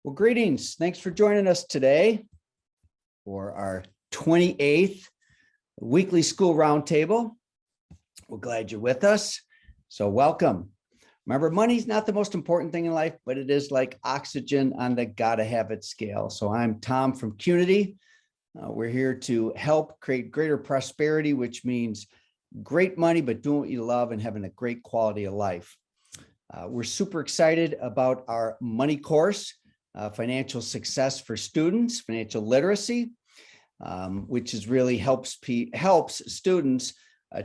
Well, greetings. Thanks for joining us today for our 28th weekly school roundtable. We're glad you're with us. So welcome. Remember, money's not the most important thing in life, but it is like oxygen on the gotta have it scale. So I'm Tom from Qnity. We're here to help create greater prosperity, which means great money, but doing what you love and having a great quality of life. We're super excited about our money course, Financial Success for Students, Financial Literacy, which is really helps students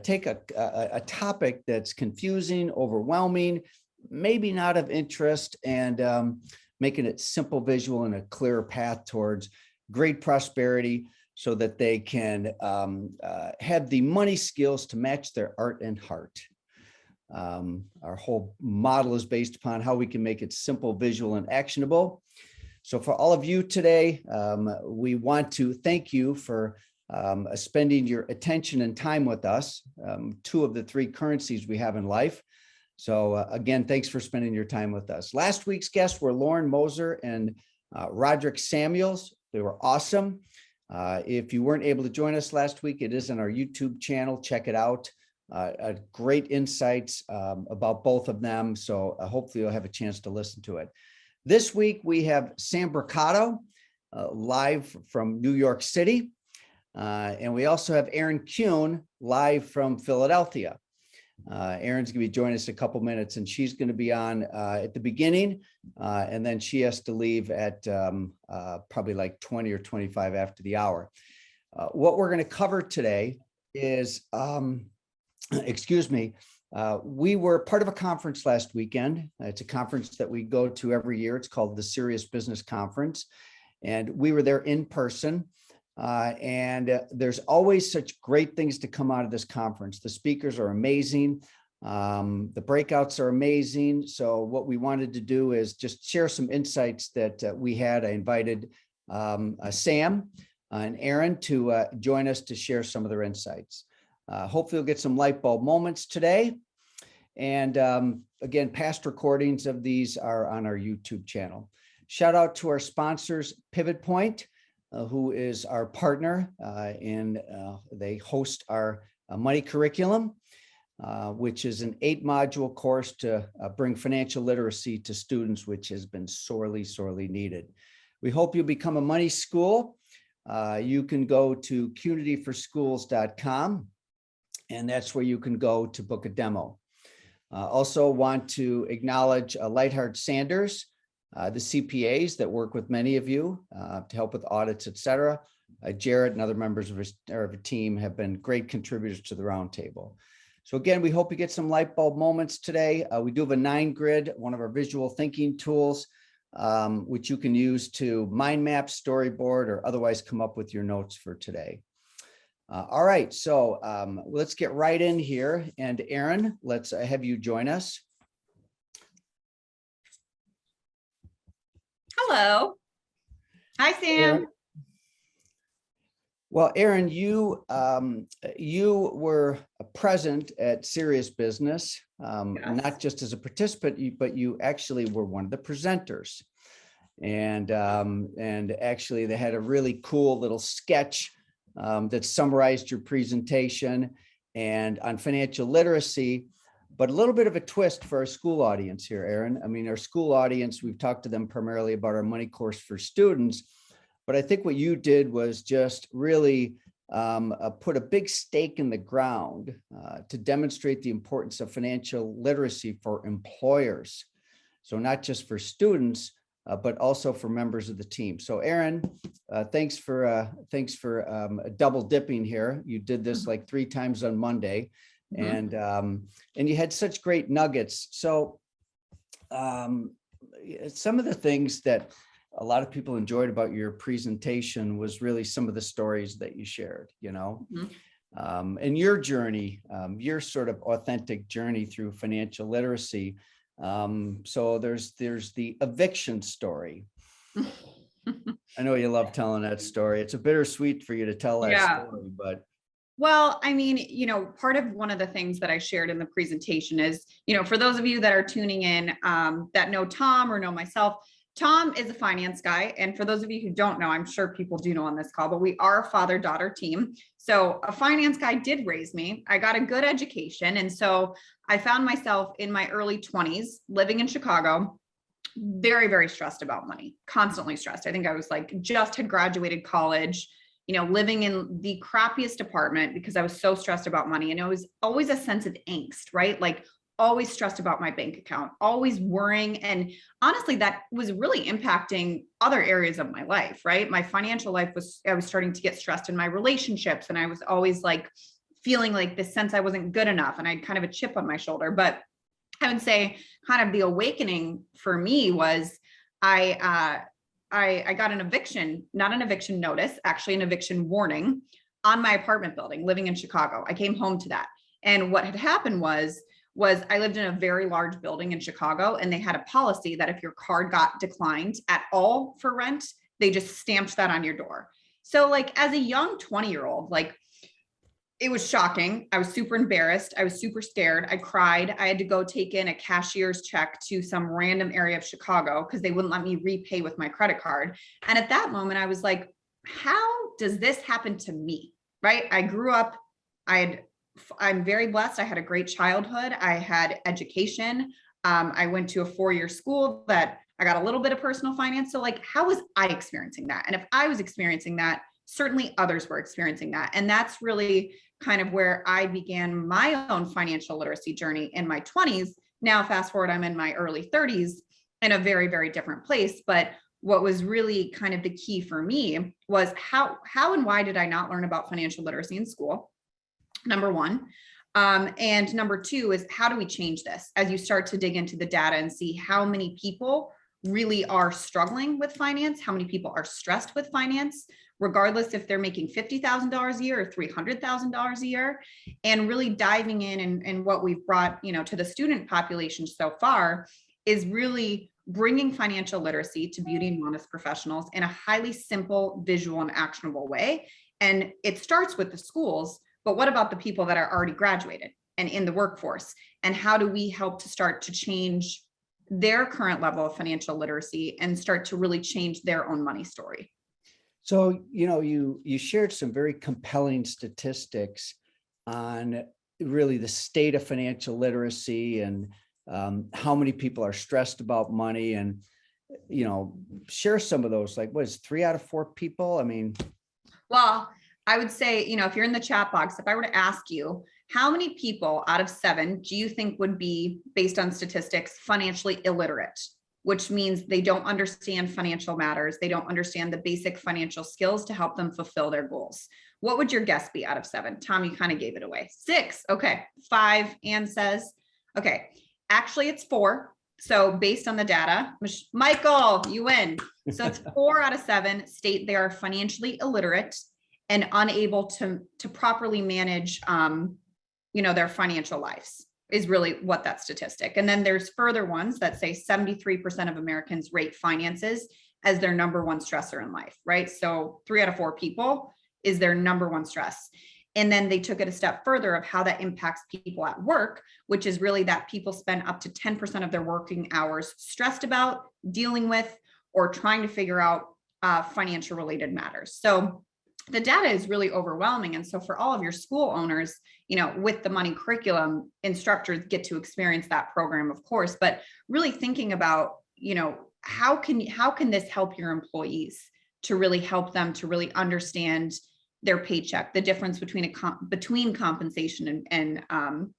take a topic that's confusing, overwhelming, maybe not of interest, and making it simple, visual, and a clearer path towards great prosperity so that they can have the money skills to match their art and heart. Our whole model is based upon how we can make it simple, visual, and actionable. So for all of you today, we want to thank you for spending your attention and time with us, two of the three currencies we have in life. So again, thanks for spending your time with us. Last week's guests were Lauren Moser and Roderick Samuels. They were awesome. If you weren't able to join us last week, it is on our YouTube channel. Check it out. Great insights about both of them. So hopefully you'll have a chance to listen to it. This week, we have Sam Brocato live from New York City. And we also have Erin Kuhn live from Philadelphia. Erin's going to be joining us in a couple minutes, and she's going to be on at the beginning. And then she has to leave at probably like 20 or 25 after the hour. What we're going to cover today is, we were part of a conference last weekend. It's a conference that we go to every year. It's called the Serious Business Conference. And we were there in person. And there's always such great things to come out of this conference. The speakers are amazing. The breakouts are amazing. So what we wanted to do is just share some insights that we had. I invited Sam and Erin to join us to share some of their insights. Hopefully you'll get some light bulb moments today. And again, past recordings of these are on our YouTube channel. Shout out to our sponsors, Pivot Point, who is our partner, and they host our money curriculum, which is an 8-module course to bring financial literacy to students, which has been sorely, sorely needed. We hope you'll become a money school. You can go to qnityforschools.com. And that's where you can go to book a demo. Also want to acknowledge Lightheart Sanders, the CPAs that work with many of you to help with audits, et cetera. Jared and other members of his team have been great contributors to the roundtable. So again, we hope you get some light bulb moments today. We do have a 9-grid, one of our visual thinking tools, which you can use to mind map, storyboard, or otherwise come up with your notes for today. All right, so let's get right in here. And Erin, let's have you join us. Hello. Hi, Sam. Erin. Well, Erin, you were present at Serious Business, Yes. not just as a participant, but you actually were one of the presenters. And actually, they had a really cool little sketch that summarized your presentation and on financial literacy, but a little bit of a twist for our school audience here, Erin. I mean, our school audience, we've talked to them primarily about our money course for students, but I think what you did was just really put a big stake in the ground to demonstrate the importance of financial literacy for employers. So not just for students, but also for members of the team. So Erin, thanks for double dipping here. You did this like 3 times on Monday, and you had such great nuggets. So some of the things that a lot of people enjoyed about your presentation was really some of the stories that you shared, you know, and your journey, your sort of authentic journey through financial literacy. So there's the eviction story. I know you love telling that story. It's a bittersweet for you to tell that story, but. Well, I mean, you know, part of one of the things that I shared in the presentation is, you know, for those of you that are tuning in that know Tom or know myself, Tom is a finance guy. And for those of you who don't know, I'm sure people do know on this call, but we are a father-daughter team. So a finance guy did raise me. I got a good education. And so I found myself in my early 20s living in Chicago, very, very stressed about money, constantly stressed. I think I was like, just had graduated college, living in the crappiest apartment because I was so stressed about money. And it was always a sense of angst, right? Like always stressed about my bank account, always worrying. And honestly, that was really impacting other areas of my life, right? My financial life I was starting to get stressed in my relationships. And I was always like feeling like this sense I wasn't good enough. And I had kind of a chip on my shoulder. But I would say kind of the awakening for me was I got an eviction, not an eviction notice, actually an eviction warning on my apartment building living in Chicago. I came home to that. And what had happened was I lived in a very large building in Chicago, and they had a policy that if your card got declined at all for rent, they just stamped that on your door. So like as a young 20-year-old, like it was shocking. I was super embarrassed. I was super scared. I cried. I had to go take in a cashier's check to some random area of Chicago because they wouldn't let me repay with my credit card. And at that moment, I was like, how does this happen to me? Right? I grew up, I'm very blessed. I had a great childhood. I had education. I went to a 4-year school that I got a little bit of personal finance. So like, how was I experiencing that? And if I was experiencing that, certainly others were experiencing that. And that's really kind of where I began my own financial literacy journey in my 20s. Now, fast forward, I'm in my early 30s in a very, very different place. But what was really kind of the key for me was how and why did I not learn about financial literacy in school? Number one. And number two is how do we change this as you start to dig into the data and see how many people really are struggling with finance, how many people are stressed with finance, regardless if they're making $50,000 a year or $300,000 a year, and really diving in and what we've brought, to the student population so far is really bringing financial literacy to beauty and wellness professionals in a highly simple, visual, and actionable way. And it starts with the schools, but what about the people that are already graduated and in the workforce? And how do we help to start to change their current level of financial literacy and start to really change their own money story? So, you shared some very compelling statistics on really the state of financial literacy and how many people are stressed about money, and, share some of those, like what is 3 out of 4 people? I mean, well, I would say, if you're in the chat box, if I were to ask you, how many people out of 7 do you think would be, based on statistics, financially illiterate, which means they don't understand financial matters. They don't understand the basic financial skills to help them fulfill their goals. What would your guess be out of 7? Tom, you kind of gave it away. 6. Okay. 5, Anne says. Okay. Actually, it's 4. So based on the data, Michael, you win. So it's 4 out of 7 state they are financially illiterate and unable to properly manage, their financial lives, is really what that statistic. And then there's further ones that say 73% of Americans rate finances as their number one stressor in life, right? So 3 out of 4 people is their number one stress. And then they took it a step further of how that impacts people at work, which is really that people spend up to 10% of their working hours stressed about, dealing with, or trying to figure out financial related matters. So the data is really overwhelming. And so for all of your school owners, with the money curriculum, instructors get to experience that program, of course, but really thinking about, how can this help your employees to really help them to really understand their paycheck, the difference between between compensation and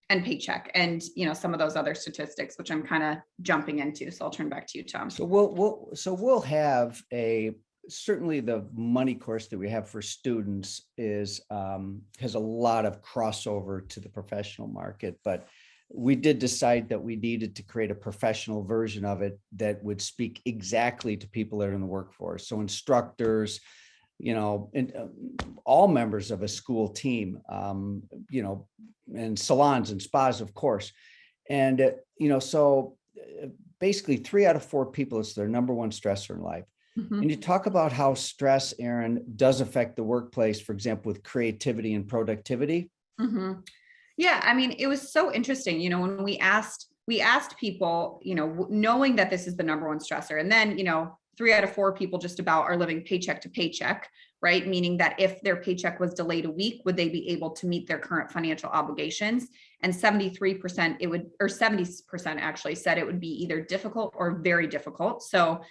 paycheck, and some of those other statistics, which I'm kind of jumping into. So I'll turn back to you, Tom. So we'll have certainly the money course that we have for students has a lot of crossover to the professional market, but we did decide that we needed to create a professional version of it that would speak exactly to people that are in the workforce. So instructors, and all members of a school team, and salons and spas, of course. And, so basically 3 out of 4 people, it's their number one stressor in life. Mm-hmm. And you talk about how stress, Erin, does affect the workplace, for example, with creativity and productivity. Mm-hmm. Yeah. I mean, it was so interesting, when we asked we asked people, knowing that this is the number one stressor, and then, 3 out of 4 people just about are living paycheck to paycheck, right? Meaning that if their paycheck was delayed a week, would they be able to meet their current financial obligations? And 73% or 70% actually said it would be either difficult or very difficult. So,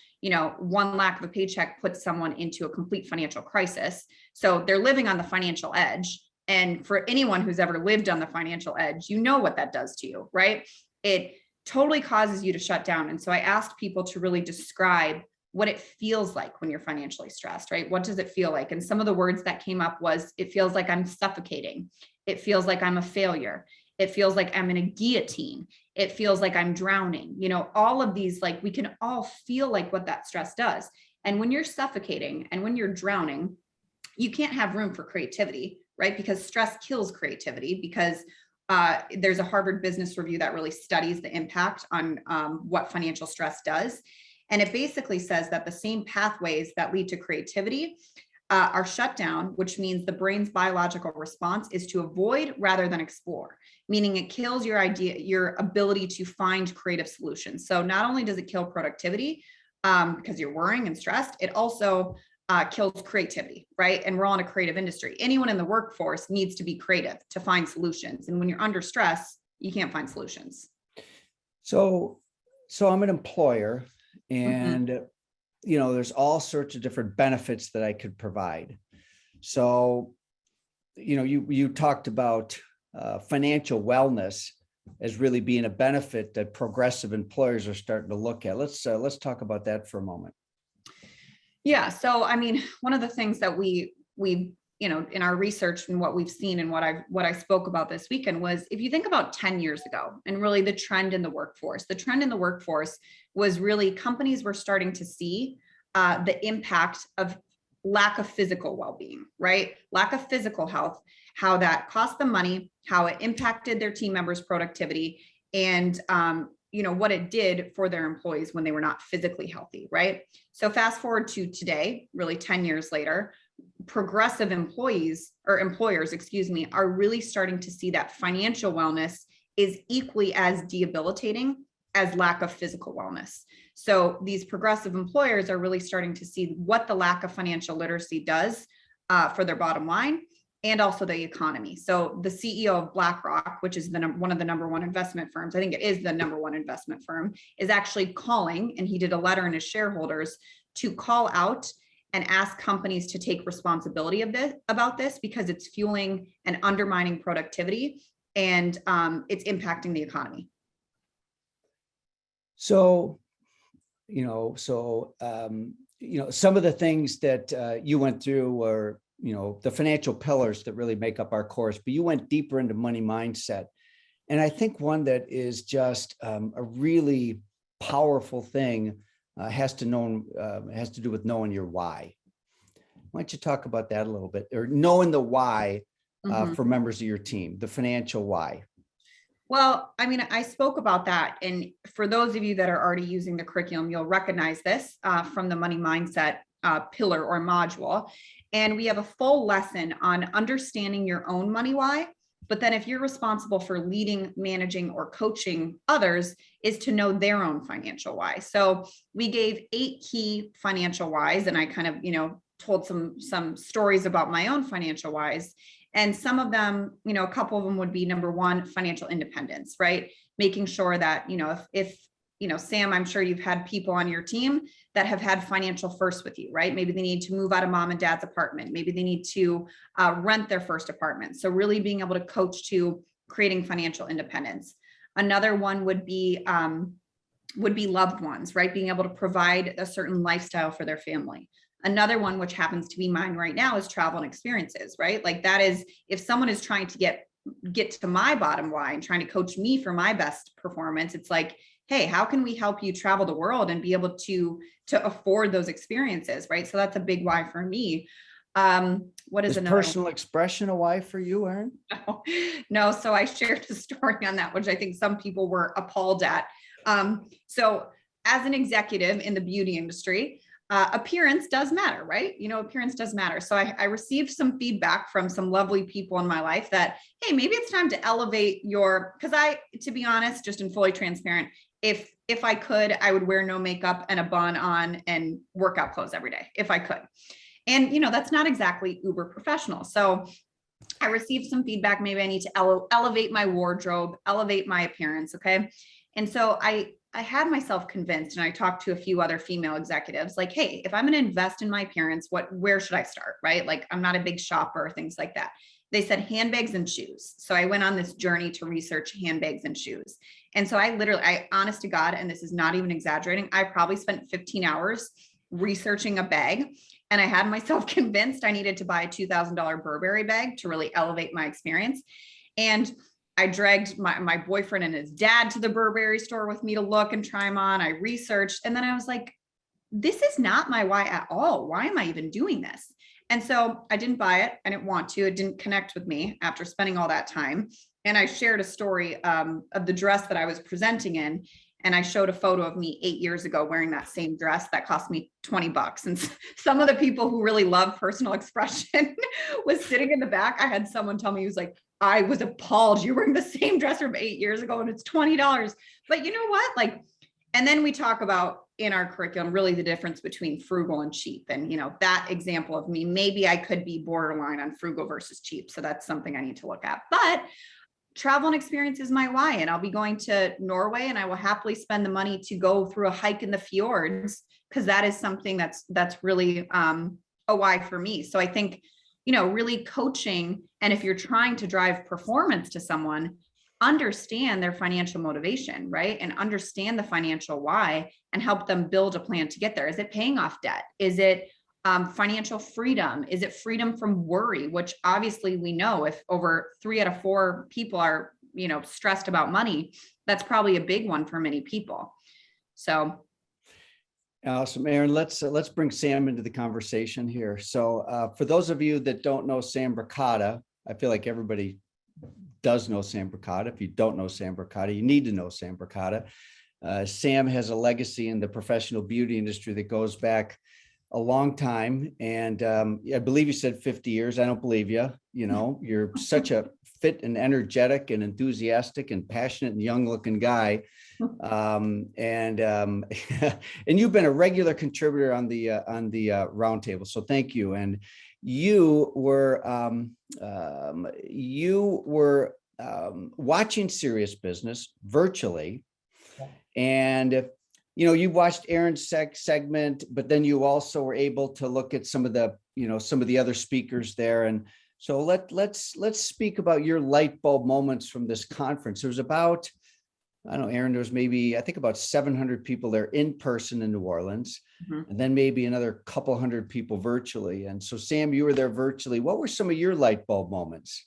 one lack of a paycheck puts someone into a complete financial crisis. So they're living on the financial edge. And for anyone who's ever lived on the financial edge, you know what that does to you, right? It totally causes you to shut down. And so I asked people to really describe what it feels like when you're financially stressed, right? What does it feel like? And some of the words that came up was, it feels like I'm suffocating. It feels like I'm a failure. It feels like I'm in a guillotine. It feels like I'm drowning. All of these, like, we can all feel like what that stress does. And when you're suffocating and when you're drowning, you can't have room for creativity, right? Because stress kills creativity, because there's a Harvard Business Review that really studies the impact on what financial stress does. And it basically says that the same pathways that lead to creativity are shut down, which means the brain's biological response is to avoid rather than explore, meaning it kills your ability to find creative solutions. So not only does it kill productivity because you're worrying and stressed, it also kills creativity, right? And we're all in a creative industry. Anyone in the workforce needs to be creative to find solutions. And when you're under stress, you can't find solutions. So I'm an employer, and there's all sorts of different benefits that I could provide. So, you talked about financial wellness as really being a benefit that progressive employers are starting to look at. Let's talk about that for a moment. Yeah. So, one of the things that we in our research and what we've seen and what I spoke about this weekend was, if you think about 10 years ago and really the trend in the workforce was really companies were starting to see the impact of lack of physical well-being, right? Lack of physical health, how that cost them money, how it impacted their team members' productivity, and what it did for their employees when they were not physically healthy, right? So fast forward to today, really 10 years later, progressive employers, are really starting to see that financial wellness is equally as debilitating as lack of physical wellness. So these progressive employers are really starting to see what the lack of financial literacy does for their bottom line and also the economy. So the CEO of BlackRock, which is one of the number one investment firms, I think it is the number one investment firm, is actually calling, and he did a letter in his shareholders to call out and ask companies to take responsibility about this, because it's fueling and undermining productivity, and it's impacting the economy. So, some of the things that you went through were, the financial pillars that really make up our course, but you went deeper into money mindset. And I think one that is just a really powerful thing has to do with knowing your why. Why don't you talk about that a little bit, or knowing the why for members of your team, the financial why? Well, I spoke about that. And for those of you that are already using the curriculum, you'll recognize this from the money mindset pillar or module. And we have a full lesson on understanding your own money why. But then if you're responsible for leading, managing, or coaching others, is to know their own financial why. So we gave 8 key financial whys, and I kind of, told some stories about my own financial whys. And some of them, a couple of them would be, number 1, financial independence, right? Making sure that, if Sam, I'm sure you've had people on your team that have had financial first with you, right? Maybe they need to move out of mom and dad's apartment. Maybe they need to rent their first apartment. So really being able to coach to creating financial independence. Another one would be loved ones, right? Being able to provide a certain lifestyle for their family. Another one, which happens to be mine right now, is travel and experiences, right? Like that is, if someone is trying to get to my bottom line, trying to coach me for my best performance, it's like, hey, how can we help you travel the world and be able to afford those experiences, right? So that's a big why for me. What is another personal expression a why for you, Erin? No. So I shared a story on that, which I think some people were appalled at. So as an executive in the beauty industry, appearance does matter, right? Appearance does matter. So I received some feedback from some lovely people in my life that, hey, maybe it's time to elevate because to be honest, just and fully transparent, if I could, I would wear no makeup and a bun on and workout clothes every day if I could. And, that's not exactly uber professional. So I received some feedback. Maybe I need to elevate my wardrobe, elevate my appearance. Okay. And so I had myself convinced, and I talked to a few other female executives like, hey, if I'm going to invest in my appearance, where should I start? Right? Like, I'm not a big shopper, things like that. They said handbags and shoes. So I went on this journey to research handbags and shoes. And so I honest to God, and this is not even exaggerating, I probably spent 15 hours researching a bag. And I had myself convinced I needed to buy a $2,000 Burberry bag to really elevate my experience. And I dragged my boyfriend and his dad to the Burberry store with me to look and try them on. I researched, and then I was like, this is not my why at all. Why am I even doing this? And so I didn't buy it. I didn't want to. It didn't connect with me after spending all that time. And I shared a story of the dress that I was presenting in. And I showed a photo of me 8 years ago wearing that same dress that cost me $20. And some of the people who really love personal expression was sitting in the back. I had someone tell me, he was like, I was appalled. You're wearing the same dress from 8 years ago and it's $20. But you know what? And then we talk about in our curriculum, really the difference between frugal and cheap. And, that example of me, maybe I could be borderline on frugal versus cheap. So that's something I need to look at. But travel and experience is my why. And I'll be going to Norway and I will happily spend the money to go through a hike in the fjords, because that is something that's really a why for me. So I think, really coaching. And if you're trying to drive performance to someone, understand their financial motivation, right? And understand the financial why and help them build a plan to get there. Is it paying off debt? Is it financial freedom? Is it freedom from worry? Which obviously we know if over 3 out of 4 people are, stressed about money, that's probably a big one for many people. So. Awesome, Erin. Let's bring Sam into the conversation here. So for those of you that don't know Sam Brocato, I feel like everybody does know Sam Brocato. If you don't know Sam Brocato, you need to know Sam Brocato. Sam has a legacy in the professional beauty industry that goes back a long time. And I believe you said 50 years. I don't believe you. You're such a fit and energetic and enthusiastic and passionate and young looking guy. And you've been a regular contributor on the Roundtable. So thank you. And you were watching Serious Business virtually, and you watched Erin's segment, but then you also were able to look at some of the other speakers there. And so let's speak about your light bulb moments from this conference. There was about, I don't know, Erin, there was maybe, I think about 700 people there in person in New Orleans, and then maybe another couple hundred people virtually. And so Sam, you were there virtually. What were some of your light bulb moments?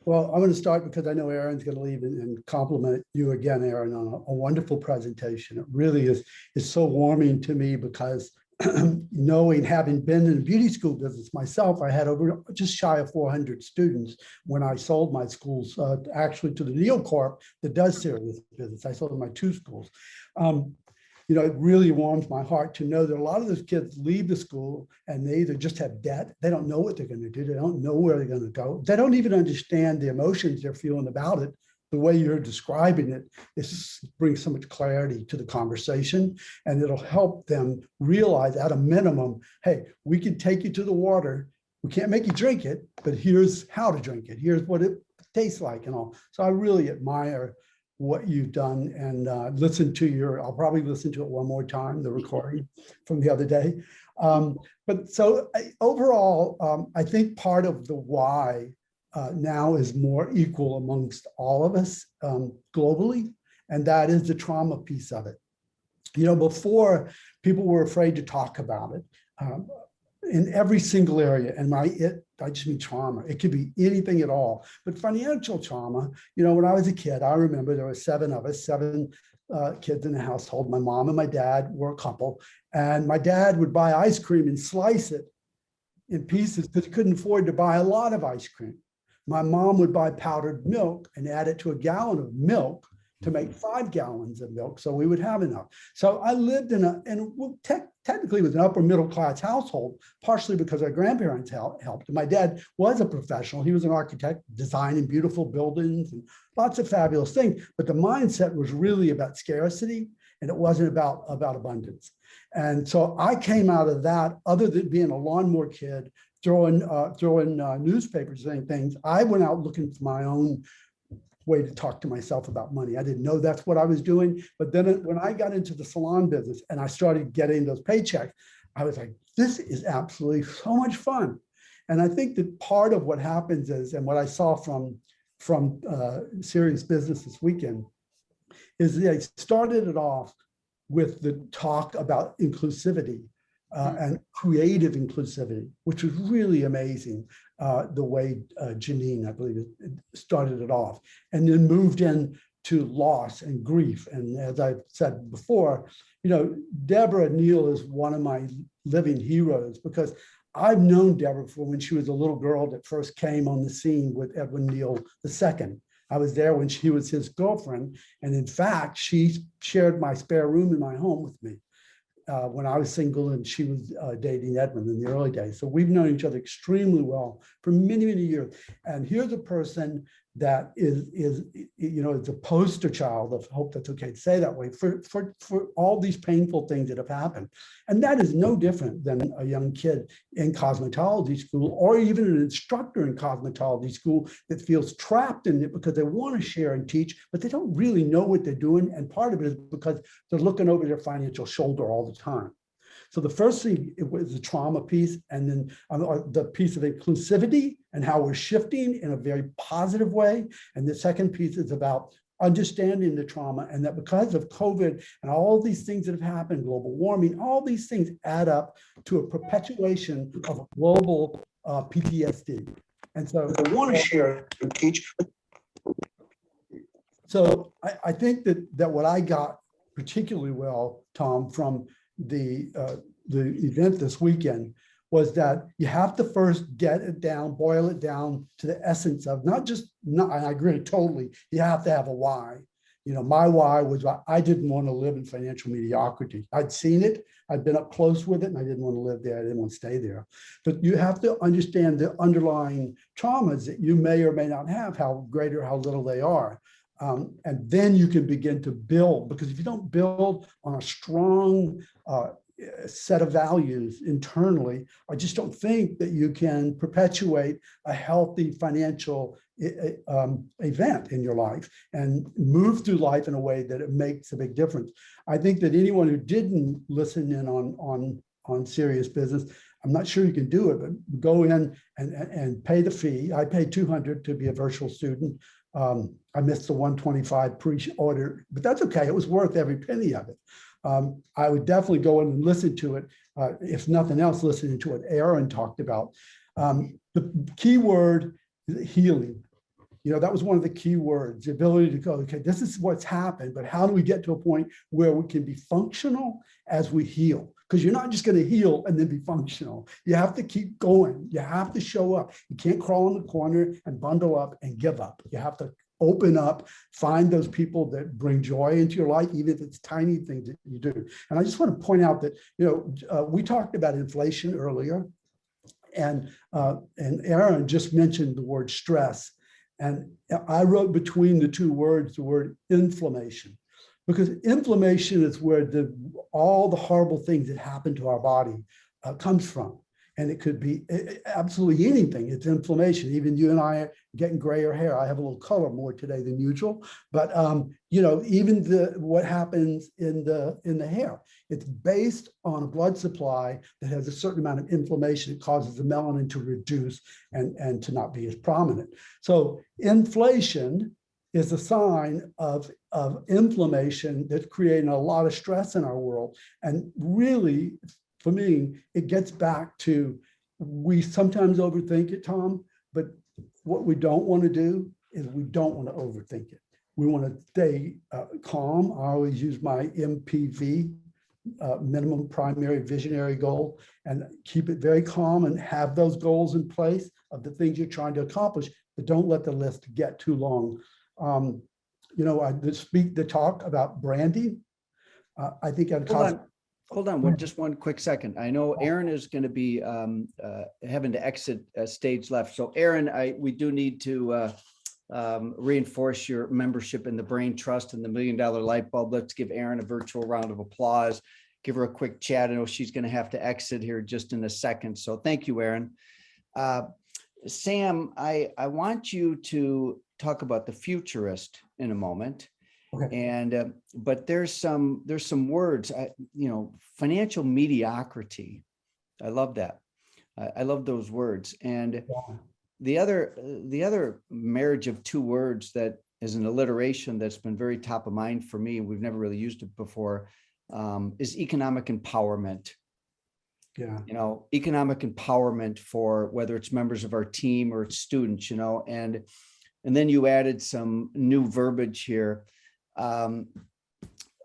Well, I'm going to start because I know Erin's going to leave and compliment you again, Erin, on a wonderful presentation. It really is so warming to me because having been in the beauty school business myself, I had over just shy of 400 students when I sold my schools, actually to the Neocorp that does Serious Business. I sold my 2 schools. It really warms my heart to know that a lot of those kids leave the school and they either just have debt, they don't know what they're going to do, they don't know where they're going to go, they don't even understand the emotions they're feeling about it. The way you're describing it, this brings so much clarity to the conversation, and it'll help them realize at a minimum, hey, we can take you to the water. We can't make you drink it, but here's how to drink it. Here's what it tastes like and all. So I really admire what you've done, and I'll probably listen to it one more time, the recording from the other day. Overall, I think part of the why now is more equal amongst all of us globally, and that is the trauma piece of it. Before, people were afraid to talk about it in every single area, and I just mean trauma. It could be anything at all, but financial trauma, when I was a kid, I remember there were 7 of us, 7 kids in the household. My mom and my dad were a couple, and my dad would buy ice cream and slice it in pieces because he couldn't afford to buy a lot of ice cream. My mom would buy powdered milk and add it to a gallon of milk to make 5 gallons of milk so we would have enough. So I lived in technically with an upper middle class household, partially because our grandparents helped. And my dad was a professional. He was an architect, designing beautiful buildings and lots of fabulous things. But the mindset was really about scarcity, and it wasn't about abundance. And so I came out of that, other than being a lawnmower kid, throwing newspapers and things. I went out looking for my own way to talk to myself about money. I didn't know that's what I was doing. But then when I got into the salon business and I started getting those paychecks, I was like, this is absolutely so much fun. And I think that part of what happens is, and what I saw from Serious Business this weekend, is they started it off with the talk about inclusivity and creative inclusivity, which was really amazing, the way Janine, I believe, started it off, and then moved in to loss and grief. And as I've said before, Deborah Neal is one of my living heroes, because I've known Deborah from when she was a little girl that first came on the scene with Edwin Neal II. I was there when she was his girlfriend. And in fact, she shared my spare room in my home with me when I was single and she was dating Edmund in the early days. So we've known each other extremely well for many, many years. And here's a person that is a poster child of, hope that's okay to say that way, for all these painful things that have happened. And that is no different than a young kid in cosmetology school, or even an instructor in cosmetology school that feels trapped in it because they want to share and teach, but they don't really know what they're doing. And part of it is because they're looking over their financial shoulder all the time. So the first thing, it was the trauma piece, and then the piece of inclusivity and how we're shifting in a very positive way. And the second piece is about understanding the trauma, and that because of COVID and all these things that have happened, global warming, all these things add up to a perpetuation of a global PTSD. And so they want to share and teach. So I think that what I got particularly well, Tom, from the event this weekend, was that you have to first get it down, boil it down to the essence of I agree totally, you have to have a why. My why was I didn't want to live in financial mediocrity. I'd seen it, I'd been up close with it, and I didn't want to live there. I didn't want to stay there. But you have to understand the underlying traumas that you may or may not have, how great or how little they are. And then you can begin to build, because if you don't build on a strong set of values internally, I just don't think that you can perpetuate a healthy financial event in your life and move through life in a way that it makes a big difference. I think that anyone who didn't listen in on Serious Business, I'm not sure you can do it, but go in and pay the fee. I paid $200 to be a virtual student. I missed the 125 pre-order, but that's okay. It was worth every penny of it. I would definitely go in and listen to it. If nothing else, listening to what Erin talked about. The key word is healing. That was one of the key words, the ability to go, okay, this is what's happened, but how do we get to a point where we can be functional as we heal? Because you're not just going to heal and then be functional. You have to keep going. You have to show up. You can't crawl in the corner and bundle up and give up. You have to open up, find those people that bring joy into your life, even if it's tiny things that you do. And I just want to point out that, we talked about inflation earlier, and Erin just mentioned the word stress. And I wrote between the two words, the word inflammation, because inflammation is where all the horrible things that happen to our body comes from. And it could be absolutely anything. It's inflammation. Even you and I are getting grayer hair. I have a little color more today than usual. But even what happens in the hair, it's based on a blood supply that has a certain amount of inflammation. It causes the melanin to reduce and to not be as prominent. So inflation is a sign of inflammation that's creating a lot of stress in our world. And really, for me, it gets back to, we sometimes overthink it, Tom, but what we don't want to do is we don't want to overthink it. We want to stay calm. I always use my MPV, minimum primary visionary goal, and keep it very calm and have those goals in place of the things you're trying to accomplish, but don't let the list get too long. the talk about branding. I think Hold on, just one quick second. I know Erin is going to be having to exit stage left. So Erin, we do need to reinforce your membership in the Brain Trust and the $1 Million Light Bulb. Let's give Erin a virtual round of applause. Give her a quick chat. I know she's going to have to exit here just in a second. So thank you, Erin. Sam, I want you to talk about the futurist in a moment. Okay. And but there's some words, financial mediocrity. I love that. I love those words. And the other marriage of two words that is an alliteration that's been very top of mind for me, we've never really used it before, is economic empowerment. Yeah. Economic empowerment for whether it's members of our team or it's students, and then you added some new verbiage here.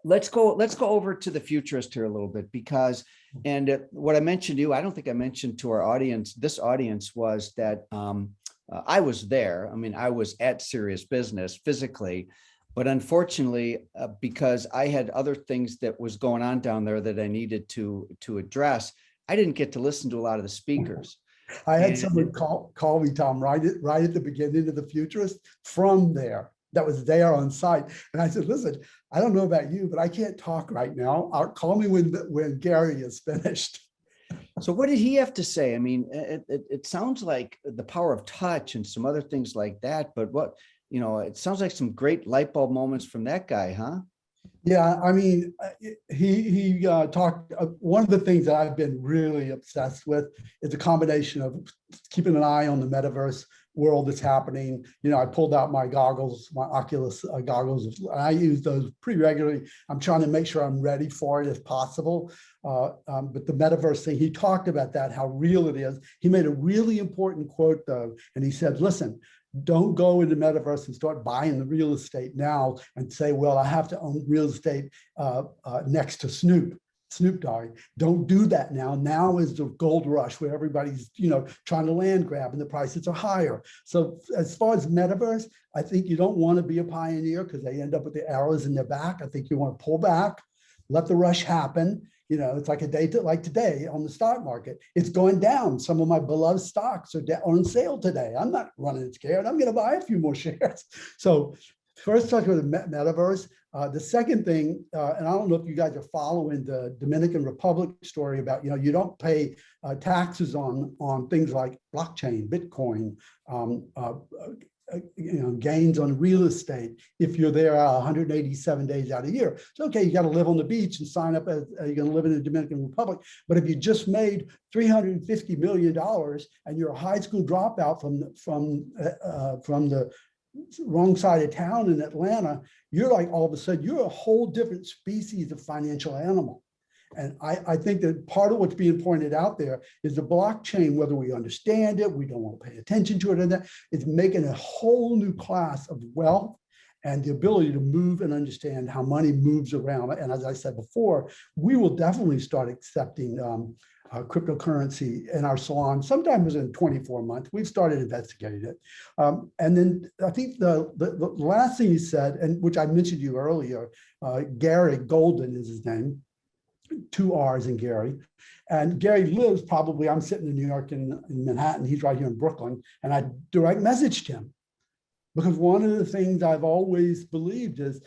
Let's go over to the futurist here a little bit, because, and what I mentioned to you, I don't think I mentioned to our audience, this audience, was that I was there. I mean, I was at Serious Business physically, but unfortunately, because I had other things that was going on down there that I needed to address, I didn't get to listen to a lot of the speakers. I had someone call me, Tom, right at the beginning of the futurist from there. That was there on site. And I said, listen, I don't know about you, but I can't talk right now. Call me when Gary is finished. So what did he have to say? I mean, it sounds like the power of touch and some other things like that, but it sounds like some great light bulb moments from that guy, huh? Yeah, I mean, he talked, one of the things that I've been really obsessed with is a combination of keeping an eye on the metaverse world that's happening. I pulled out my goggles, my Oculus goggles, and I use those pretty regularly. I'm trying to make sure I'm ready for it if possible. But the metaverse thing, he talked about that, how real it is. He made a really important quote though, and he said, listen, don't go into metaverse and start buying the real estate now and say, well, I have to own real estate next to Snoop Dogg. Don't do that now. Now is the gold rush where everybody's, trying to land grab and the prices are higher. So as far as metaverse, I think you don't want to be a pioneer because they end up with the arrows in their back. I think you want to pull back, let the rush happen. It's like a day like today on the stock market. It's going down. Some of my beloved stocks are on sale today. I'm not running scared. I'm going to buy a few more shares. So first, talk about the metaverse. The second thing, and I don't know if you guys are following the Dominican Republic story about, you don't pay taxes on things like blockchain, Bitcoin, gains on real estate if you're there 187 days out of the year. So, okay, you got to live on the beach and sign up as you're going to live in the Dominican Republic. But if you just made $350 million and you're a high school dropout from the wrong side of town in Atlanta, you're like, all of a sudden, you're a whole different species of financial animal. And I think that part of what's being pointed out there is the blockchain, whether we understand it, we don't want to pay attention to it, and that it's making a whole new class of wealth and the ability to move and understand how money moves around. And as I said before, we will definitely start accepting cryptocurrency in our salon sometime within 24 months. We've started investigating it. And then I think the last thing he said, and which I mentioned to you earlier, Gary Golden is his name, 2 R's in Gary. And Gary lives probably, I'm sitting in New York in Manhattan, he's right here in Brooklyn, and I direct messaged him. Because one of the things I've always believed is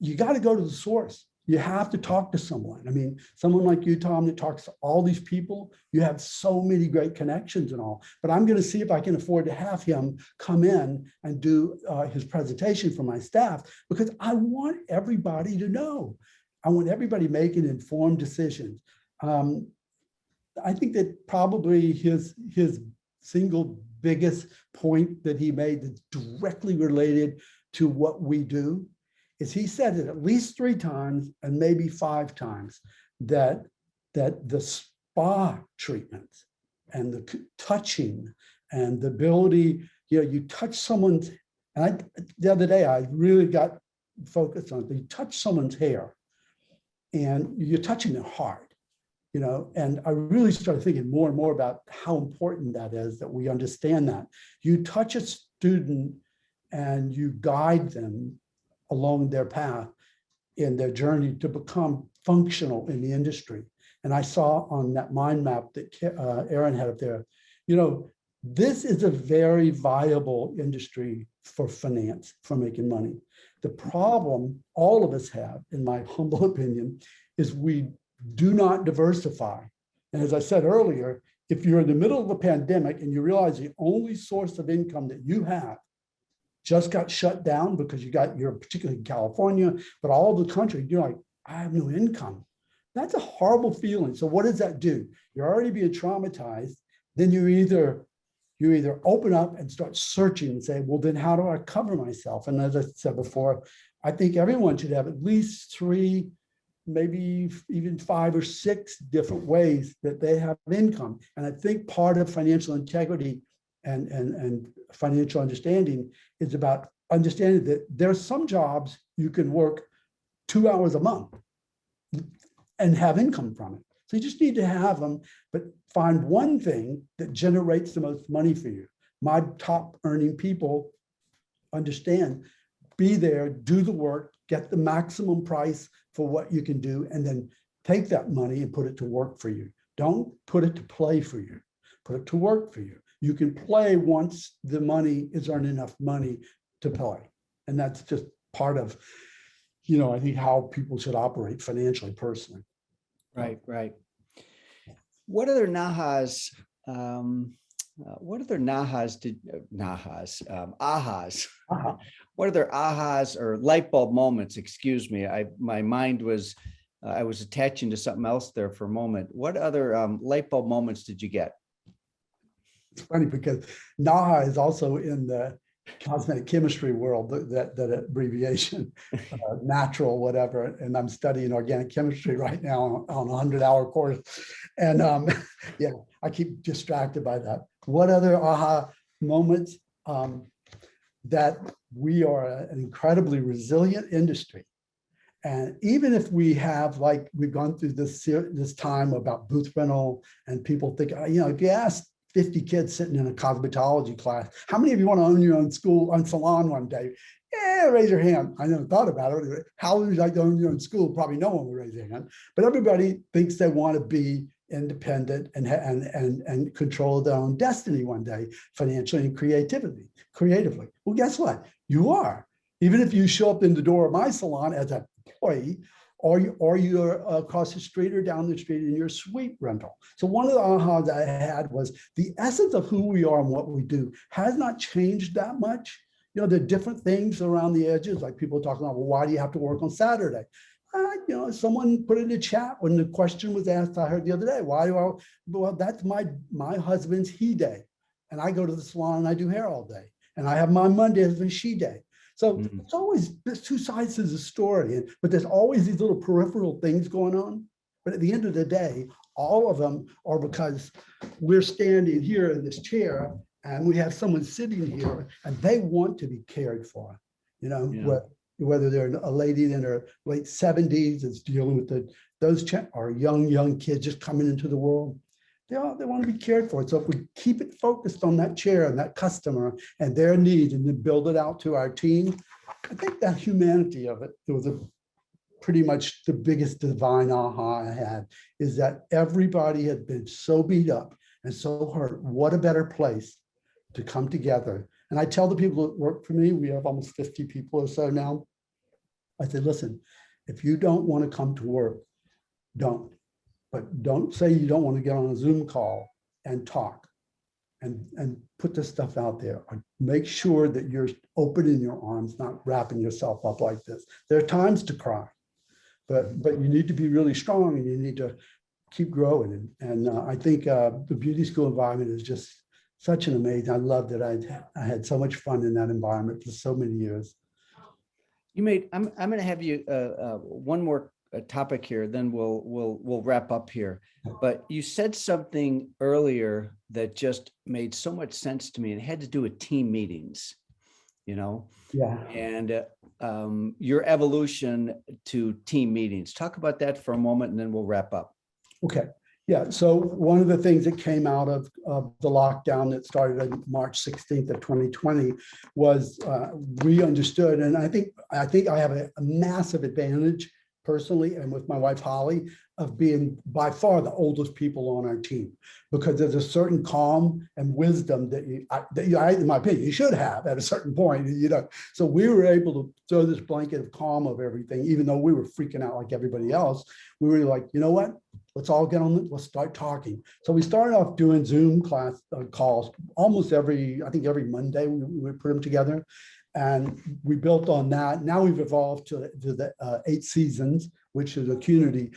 you got to go to the source. You have to talk to someone. I mean, someone like you, Tom, that talks to all these people, you have so many great connections and all. But I'm going to see if I can afford to have him come in and do his presentation for my staff, because I want everybody to know. I want everybody making informed decisions. I think that probably his single biggest point that he made that's directly related to what we do is he said it at least 3 times and maybe 5 times that the spa treatments and the touching and the ability, you touch someone's, and the other day I really got focused on it. You touch someone's hair and you're touching their heart, and I really started thinking more and more about how important that is, that we understand that. You touch a student and you guide them along their path in their journey to become functional in the industry. And I saw on that mind map that Erin had up there, this is a very viable industry for finance, for making money. The problem all of us have, in my humble opinion, is we do not diversify. And as I said earlier, if you're in the middle of a pandemic and you realize the only source of income that you have just got shut down because you're particularly in California, but all of the country, you're like, I have no income. That's a horrible feeling. So what does that do? You're already being traumatized. Then you either open up and start searching and say, well, then how do I cover myself? And as I said before, I think everyone should have at least 3, maybe even 5 or 6 different ways that they have income. And I think part of financial integrity and financial understanding is about understanding that there are some jobs you can work 2 hours a month and have income from it. So you just need to have them, but find one thing that generates the most money for you. My top earning people understand, be there, do the work, get the maximum price for what you can do, and then take that money and put it to work for you. Don't put it to play for you, put it to work for you. You can play once the money is earning enough money to play. And that's just part of, I think how people should operate financially, personally. Right. What other ahas what other ahas or light bulb moments, excuse me, my mind was, I was attaching to something else there for a moment. What other light bulb moments did you get? It's funny because NAHA is also in the cosmetic chemistry world, that abbreviation, natural, whatever. And I'm studying organic chemistry right now on a 100-hour course. And yeah, I keep distracted by that. What other aha moments? That we are an incredibly resilient industry. And even if we have, like, we've gone through this time about booth rental, and people think, if you ask 50 kids sitting in a cosmetology class, how many of you want to own your own salon one day? Yeah, raise your hand. I never thought about it. How would you like to own your own school? Probably no one would raise their hand. But everybody thinks they want to be independent and control their own destiny one day, financially and creatively. Well, guess what? You are. Even if you show up in the door of my salon as an employee, or you're across the street or down the street in your suite rental. So one of the ahas I had was the essence of who we are and what we do has not changed that much. There are different things around the edges, like people talking about, well, why do you have to work on Saturday? Someone put in the chat when the question was asked, I heard the other day, well, that's my husband's he day. And I go to the salon and I do hair all day. And I have my Monday as a she day. So it's always, there's 2 sides to the story, but there's always these little peripheral things going on. But at the end of the day, all of them are because we're standing here in this chair and we have someone sitting here and they want to be cared for, whether they're a lady in her late 70s that's dealing with or young kids just coming into the world. They want to be cared for. So if we keep it focused on that chair and that customer and their needs, and then build it out to our team, I think that humanity of it was pretty much the biggest divine aha I had, is that everybody had been so beat up and so hurt. What a better place to come together. And I tell the people that work for me, we have almost 50 people or so now. I said, listen, if you don't want to come to work, don't. But don't say you don't want to get on a Zoom call and talk and put this stuff out there. Make sure that you're open in your arms, not wrapping yourself up like this. There are times to cry, but you need to be really strong and you need to keep growing. And I think the beauty school environment is just such an amazing, I love that I had so much fun in that environment for so many years. I'm going to have you one more topic here, then we'll wrap up here. But you said something earlier that just made so much sense to me, and it had to do with team meetings, Yeah. And your evolution to team meetings. Talk about that for a moment, and then we'll wrap up. Okay. Yeah, so one of the things that came out of the lockdown that started on March 16th of 2020 was we understood, and I think I have a massive advantage personally and with my wife Holly of being by far the oldest people on our team, because there's a certain calm and wisdom that in my opinion, you should have at a certain point, So we were able to throw this blanket of calm of everything, even though we were freaking out like everybody else. We were like, you know what? Let's all get on it. Let's start talking. So we started off doing Zoom class calls almost every Monday. We put them together, and we built on that. Now we've evolved to the 8 seasons, which is a Qnity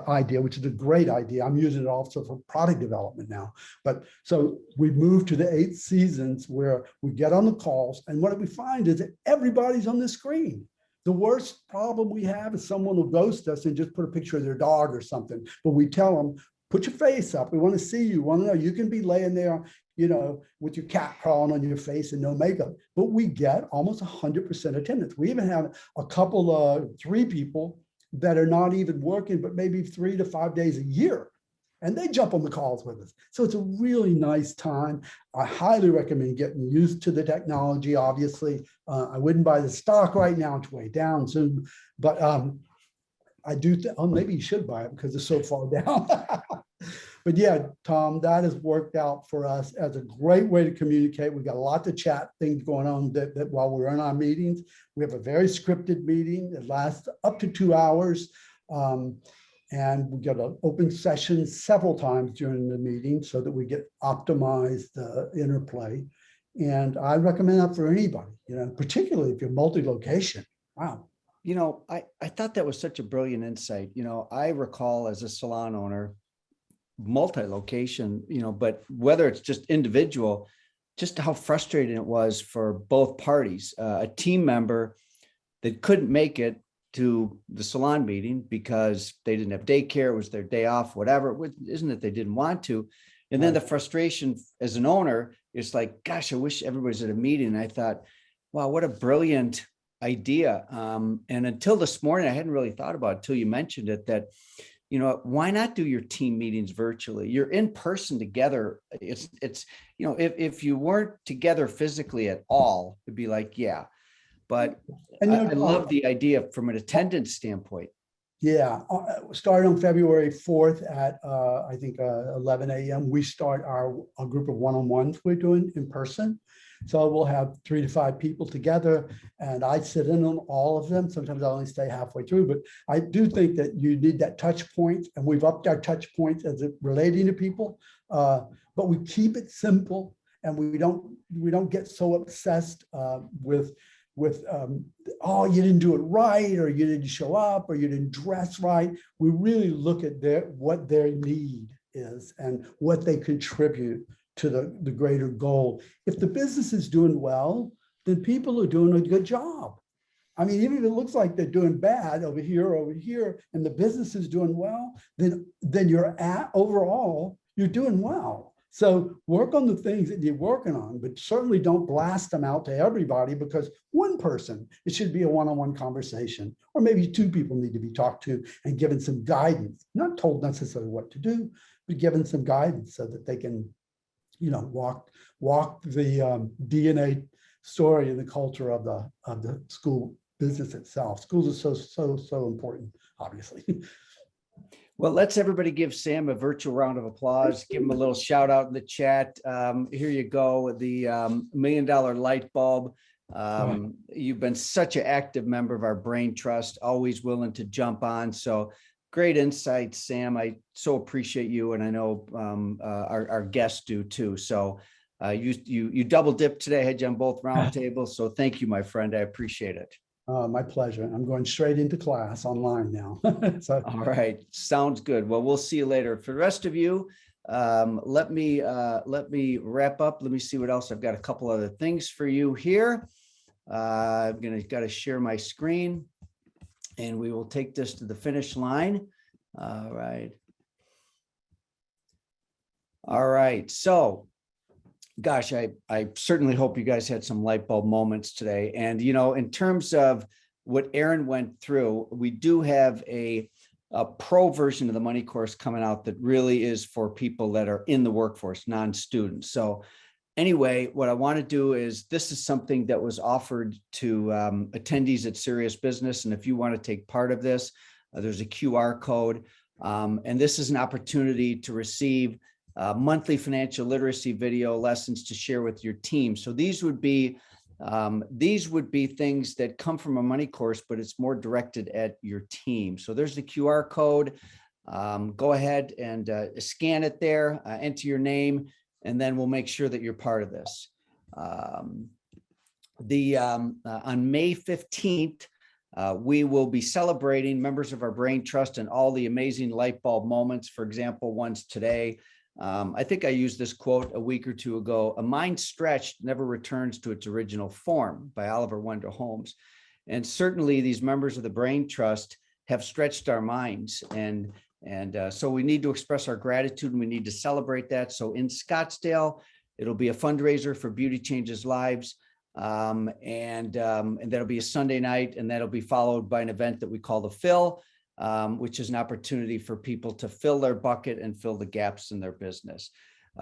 idea, which is a great idea. I'm using it also for product development now. But so we moved to the 8 seasons where we get on the calls, and what we find is that everybody's on the screen. The worst problem we have is someone will ghost us and just put a picture of their dog or something. But we tell them, put your face up. We want to see you. We want to know. You can be laying there, with your cat crawling on your face and no makeup. But we get almost 100% attendance. We even have a couple of 3 people that are not even working, but maybe 3 to 5 days a year. And they jump on the calls with us. So it's a really nice time. I highly recommend getting used to the technology. Obviously, I wouldn't buy the stock right now. It's way down soon. But I do, maybe you should buy it because it's so far down. But yeah, Tom, that has worked out for us as a great way to communicate. We've got a lot of chat things going on that while we're in our meetings. We have a very scripted meeting that lasts up to 2 hours. And we get an open session several times during the meeting so that we get optimized interplay. And I recommend that for anybody, particularly if you're multi-location. Wow. I thought that was such a brilliant insight. I recall as a salon owner, multi-location, but whether it's just individual, just how frustrating it was for both parties. A team member that couldn't make it to the salon meeting because they didn't have daycare, it was their day off, whatever. It isn't that they didn't want to. And then the frustration as an owner is like, gosh, I wish everybody's at a meeting. And I thought, wow, what a brilliant idea. And until this morning, I hadn't really thought about it until you mentioned it, that, why not do your team meetings virtually? You're in person together. It's if you weren't together physically at all, it'd be like, yeah. But I love the idea from an attendance standpoint. Yeah, starting on February 4th at 11 a.m. We start a group of one-on-ones we're doing in person. So we'll have 3 to 5 people together, and I sit in on all of them. Sometimes I only stay halfway through, but I do think that you need that touch point, and we've upped our touch points as it relating to people. But we keep it simple, and we don't get so obsessed with oh, you didn't do it right, or you didn't show up, or you didn't dress right. We really look at what their need is and what they contribute to the greater goal. If the business is doing well, then people are doing a good job. I mean, even if it looks like they're doing bad over here, and the business is doing well, then overall, you're doing well. So work on the things that you're working on, but certainly don't blast them out to everybody, because one person, it should be a one-on-one conversation, or maybe 2 people need to be talked to and given some guidance, not told necessarily what to do, but given some guidance so that they can, walk the DNA story and the culture of the school business itself. Schools are so important, obviously. Well, let's everybody give Sam a virtual round of applause. Give him a little shout out in the chat. Here you go, the $1 million light bulb. You've been such an active member of our Brain Trust, always willing to jump on. So great insights, Sam. I so appreciate you, and I know our guests do too. So you double dipped today. I had you on both roundtables. So thank you, my friend. I appreciate it. My pleasure. I'm going straight into class online now. So. All right, sounds good. Well, we'll see you later. For the rest of you, let me wrap up. Let me see what else. I've got a couple other things for you here. I'm got to share my screen, and we will take this to the finish line. All right. All right. So, gosh, I certainly hope you guys had some light bulb moments today. And, in terms of what Erin went through, we do have a pro version of the money course coming out that really is for people that are in the workforce, non-students. So anyway, what I want to do is, this is something that was offered to attendees at Serious Business. And if you want to take part of this, there's a QR code. And this is an opportunity to receive monthly financial literacy video lessons to share with your team. So these would be things that come from a money course, but it's more directed at your team. So there's the QR code. Go ahead and scan it there, enter your name, and then we'll make sure that you're part of this. On May 15th, we will be celebrating members of our Brain Trust and all the amazing light bulb moments. For example, ones today. I think I used this quote a week or two ago: "A mind stretched never returns to its original form," by Oliver Wendell Holmes. And certainly these members of the Brain Trust have stretched our minds. And so we need to express our gratitude, and we need to celebrate that. So in Scottsdale, it'll be a fundraiser for Beauty Changes Lives. And that'll be a Sunday night, and that'll be followed by an event that we call the Fill, which is an opportunity for people to fill their bucket and fill the gaps in their business.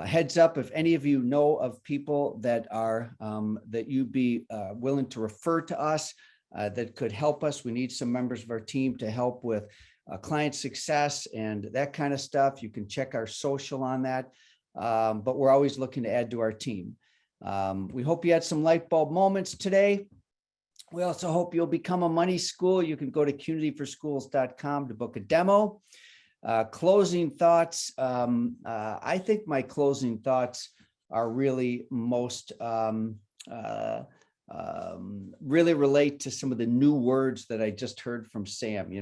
Heads up, if any of you know of people that are that you'd be willing to refer to us that could help us, we need some members of our team to help with client success and that kind of stuff. You can check our social on that, but we're always looking to add to our team. We hope you had some light bulb moments today. We also hope you'll become a money school. You can go to qnityforschools.com to book a demo. Closing thoughts. I think my closing thoughts are really most really relate to some of the new words that I just heard from Sam,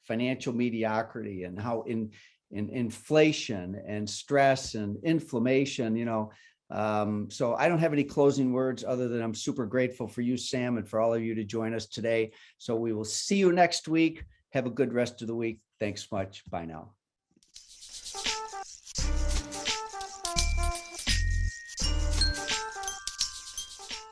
financial mediocrity, and how in inflation and stress and inflammation, so I don't have any closing words other than I'm super grateful for you, Sam, and for all of you to join us today. So we will see you next week. Have a good rest of the week. Thanks much. Bye now.